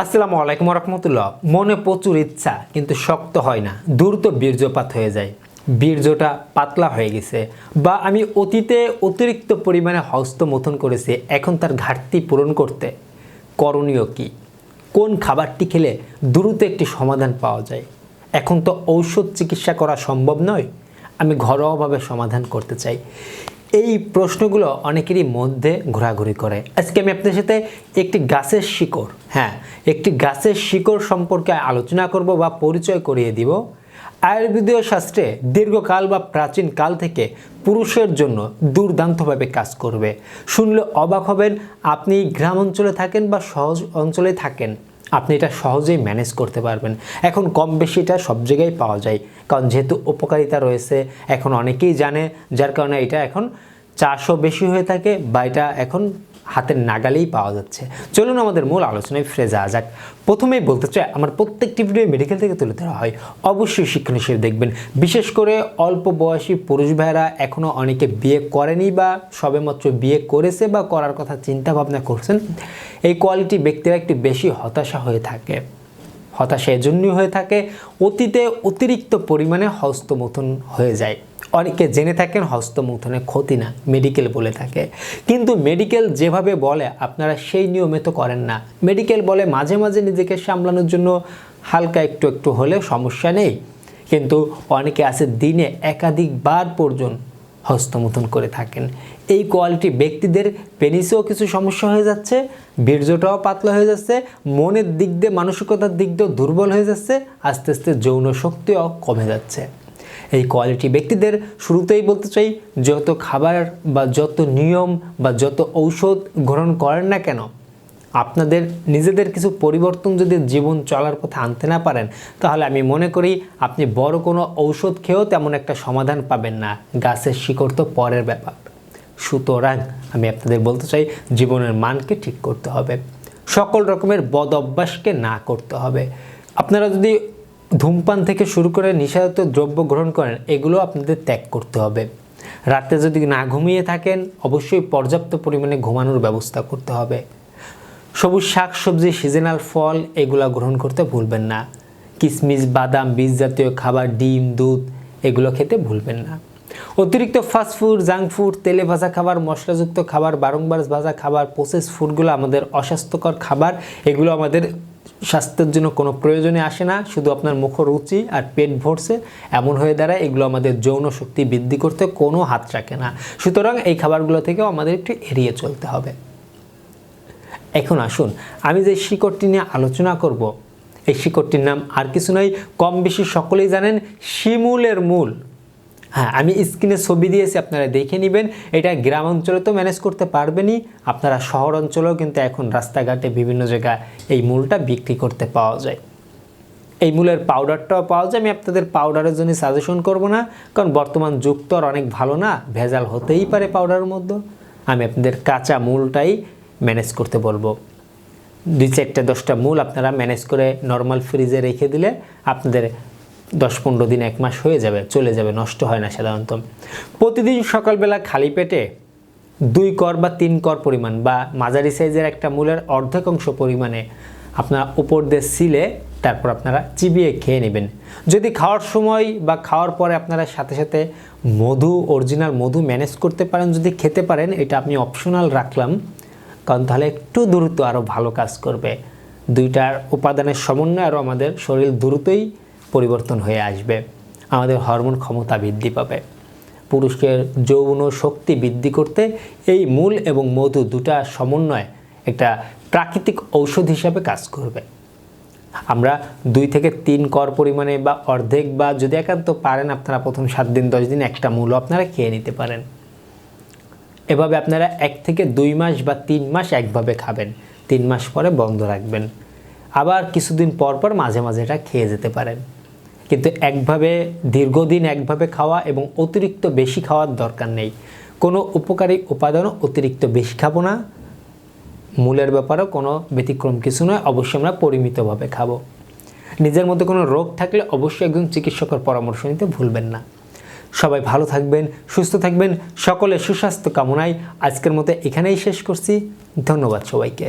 আসসালামু আলাইকুম রহমতুল্লাহ। মনে প্রচুর ইচ্ছা কিন্তু শক্ত হয় না, দ্রুত বীর্যপাত হয়ে যায়, বীর্যটা পাতলা হয়ে গেছে, বা আমি অতীতে অতিরিক্ত পরিমাণে হস্তমৈথুন করেছি, এখন তার ঘাটতি পূরণ করতে করণীয় কি? কোন খাবারটি খেলে দ্রুত একটি সমাধান পাওয়া যায়? এখন তো ঔষধ চিকিৎসা করা সম্ভব নয়, আমি ঘরোয়াভাবে সমাধান করতে চাই। এই প্রশ্নগুলো অনেকেরই মধ্যে ঘোরাঘুরি করে। আজকে আমি আপনাদের সাথে একটি গাছের শিকড়, একটি গাছের শিকড় সম্পর্কে আলোচনা করব বা পরিচয় করিয়ে দিব। আয়ুর্বেদীয় শাস্ত্রে দীর্ঘকাল বা প্রাচীন কাল থেকে পুরুষের জন্য দুর্দান্তভাবে কাজ করবে। শুনলে অবাক হবেন, আপনি গ্রাম অঞ্চলে থাকেন বা সহজ অঞ্চলে থাকেন, আপনি এটা সহজেই ম্যানেজ করতে পারবেন। এখন কম বেশি এটা সব জায়গায় পাওয়া যায়, কারণ যেহেতু উপকারিতা রয়েছে এখন অনেকেই জানে, যার কারণে এটা এখন চাষও বেশি হয়ে থাকে বা এটা এখন হাতের নাগালেই পাওয়া যাচ্ছে। চলুন আমাদের মূল আলোচনায় ফিরে যাওয়া যাক। প্রথমেই বলতে চাই, আমার প্রত্যেকটি ভিডিও মেডিকেল থেকে তুলে ধরা হয়, অবশ্যই শিক্ষণ হিসেবে দেখবেন। বিশেষ করে অল্প বয়সী পুরুষ ভাইয়েরা, এখনও অনেকে বিয়ে করেনি বা সবেমাত্র বিয়ে করেছে বা করার কথা চিন্তা ভাবনা করছেন, এই কোয়ালিটি ব্যক্তিরা একটু বেশি হতাশা হয়ে থাকে। হতাশা এজন্যই হয়ে থাকে, অতীতে অতিরিক্ত পরিমাণে হস্তমৈথুন হয়ে যায়। অনেকে জেনে থাকেন হস্তমৈথুনের ক্ষতি না, মেডিকেল বলে থাকে, কিন্তু মেডিকেল যেভাবে বলে আপনারা সেই নিয়মে তো করেন না। মেডিকেল বলে মাঝে মাঝে নিজেকে সামলানোর জন্য হালকা একটু একটু হলে সমস্যা নেই, কিন্তু অনেকে আছে দিনে একাধিকবার পর্যন্ত হস্তমৈথুন করে থাকেন। এই কোয়ালিটি ব্যক্তিদের পেনিসেও কিছু সমস্যা হয়ে যাচ্ছে, বীর্যটাও পাতলা হয়ে যাচ্ছে, মনের দিক দিয়ে মানসিকতার দিক দিয়েও দুর্বল হয়ে যাচ্ছে, আস্তে আস্তে যৌন শক্তিও কমে যাচ্ছে। এই কোয়ালিটি ব্যক্তিদের শুরুতেই বলতে চাই, যত খাবার বা যত নিয়ম বা যত ঔষধ গ্রহণ করেন না কেন, আপনাদের নিজেদের কিছু পরিবর্তন যদি জীবন চলার পথে আনতে না পারেন, তাহলে আমি মনে করি আপনি বড় কোনো ঔষধ খেয়েও তেমন একটা সমাধান পাবেন না। গাছের শিকড় তো পরের ব্যাপার। সুতরাং আমি আপনাদের বলতে চাই, জীবনের মানকে ঠিক করতে হবে, সকল রকমের বদ অভ্যাসকে না করতে হবে। আপনারা যদি ধূমপান থেকে শুরু করে নেশাজাতীয় দ্রব্য গ্রহণ করেন, এগুলো আপনাদের ত্যাগ করতে হবে। রাতে যদি না ঘুমিয়ে থাকেন, অবশ্যই পর্যাপ্ত পরিমাণে ঘুমানোর ব্যবস্থা করতে হবে। সবুজ শাক সবজি, সিজনাল ফল এগুলো গ্রহণ করতে ভুলবেন না। কিশমিশ, বাদাম, বীজ জাতীয় খাবার, ডিম, দুধ এগুলো খেতে ভুলবেন না। অতিরিক্ত ফাস্টফুড, জাঙ্ক ফুড, তেলে ভাজা খাবার, মশলাযুক্ত খাবার, বারংবার ভাজা খাবার, প্রসেস ফুডগুলো আমাদের অস্বাস্থ্যকর খাবার। এগুলো আমাদের স্বাস্থ্যের জন্য কোনো প্রয়োজনে আসে না, শুধু আপনার মুখ রুচি আর পেট ভরছে এমন হয়ে দাঁড়ায়। এগুলো আমাদের যৌন শক্তি বৃদ্ধি করতে কোনো হাত রাখে না। সুতরাং এই খাবারগুলো থেকেও আমাদের একটু এড়িয়ে চলতে হবে। এখন আসুন, আমি যে শিকড়টি নিয়ে আলোচনা করব, এই শিকড়টির নাম আর কিছু নয়, কম বেশি সকলেই জানেন, শিমুলের মূল। আমি স্ক্রিনে ছবি দিয়েছি, আপনারা দেখে নেবেন। এটা গ্রাম অঞ্চলে তো ম্যানেজ করতে পারবেনই, আপনারা শহর অঞ্চলেও কিন্তু এখন রাস্তাঘাটে বিভিন্ন জায়গায় এই মূলটা বিক্রি করতে পাওয়া যায়। এই মূলের পাউডারটাও পাওয়া যায়। আমি আপনাদের পাউডারের জন্য সাজেশন করব না, কারণ বর্তমান যুগ তো আর অনেক ভালো না, ভেজাল হতেই পারে পাউডারের মধ্যে। আমি আপনাদের কাঁচা মূলটাই ম্যানেজ করতে বলবো। 2-4টা 10টা মূল আপনারা ম্যানেজ করে নর্মাল ফ্রিজে রেখে দিলে আপনাদের 10-15 দিন 1 মাস হয়ে যাবে, চলে যাবে, নষ্ট হয় না সাধারণত। প্রতিদিন সকালবেলা খালি পেটে 2 কর বা 3 কর পরিমাণ বা মাঝারি সাইজের একটা মূলের অর্ধেক অংশ পরিমাণে আপনারা উপর দিয়ে সিলে তারপর আপনারা চিবিয়ে খেয়ে নেবেন। যদি খাওয়ার সময় বা খাওয়ার পরে আপনারা সাথে সাথে মধু, অরিজিনাল মধু ম্যানেজ করতে পারেন, যদি খেতে পারেন, এটা আপনি অপশনাল রাখলাম, কারণ তাহলে একটু দ্রুত আরও ভালো কাজ করবে। 2টার উপাদানের সমন্বয়ে আরও আমাদের শরীর দ্রুতই পরিবর্তন হয়ে আসবে, আমাদের হরমোন ক্ষমতা বৃদ্ধি পাবে। পুরুষের যৌন শক্তি বৃদ্ধি করতে এই মূল এবং মধু 2টা সমন্বয় একটা প্রাকৃতিক ঔষধ হিসাবে কাজ করবে। আমরা 2 থেকে 3 কর পরিমাণে বা অর্ধেক, বা যদি একান্ত পারেন আপনারা প্রথম 7 দিন 10 দিন একটা মূল আপনারা খেয়ে নিতে পারেন। এভাবে আপনারা 1 থেকে 2 মাস বা 3 মাস একভাবে খাবেন, 3 মাস পরে বন্ধ রাখবেন। আবার কিছুদিন পর পর মাঝে মাঝে এটা খেয়ে যেতে পারেন, কিন্তু একভাবে দীর্ঘদিন একভাবে খাওয়া এবং অতিরিক্ত বেশি খাওয়ার দরকার নেই। কোনো উপকারী উপাদানও অতিরিক্ত বেশি খাবো না, মূলের ব্যাপারেও কোনো ব্যতিক্রম কিছু নয়, অবশ্যই আমরা পরিমিতভাবে খাবো। নিজের মধ্যে কোনো রোগ থাকলে অবশ্যই একজন চিকিৎসকের পরামর্শ নিতে ভুলবেন না। সবাই ভালো থাকবেন, সুস্থ থাকবেন, সকলের সুস্বাস্থ্য কামনায় আজকের মতো এখানেই শেষ করছি। ধন্যবাদ সবাইকে।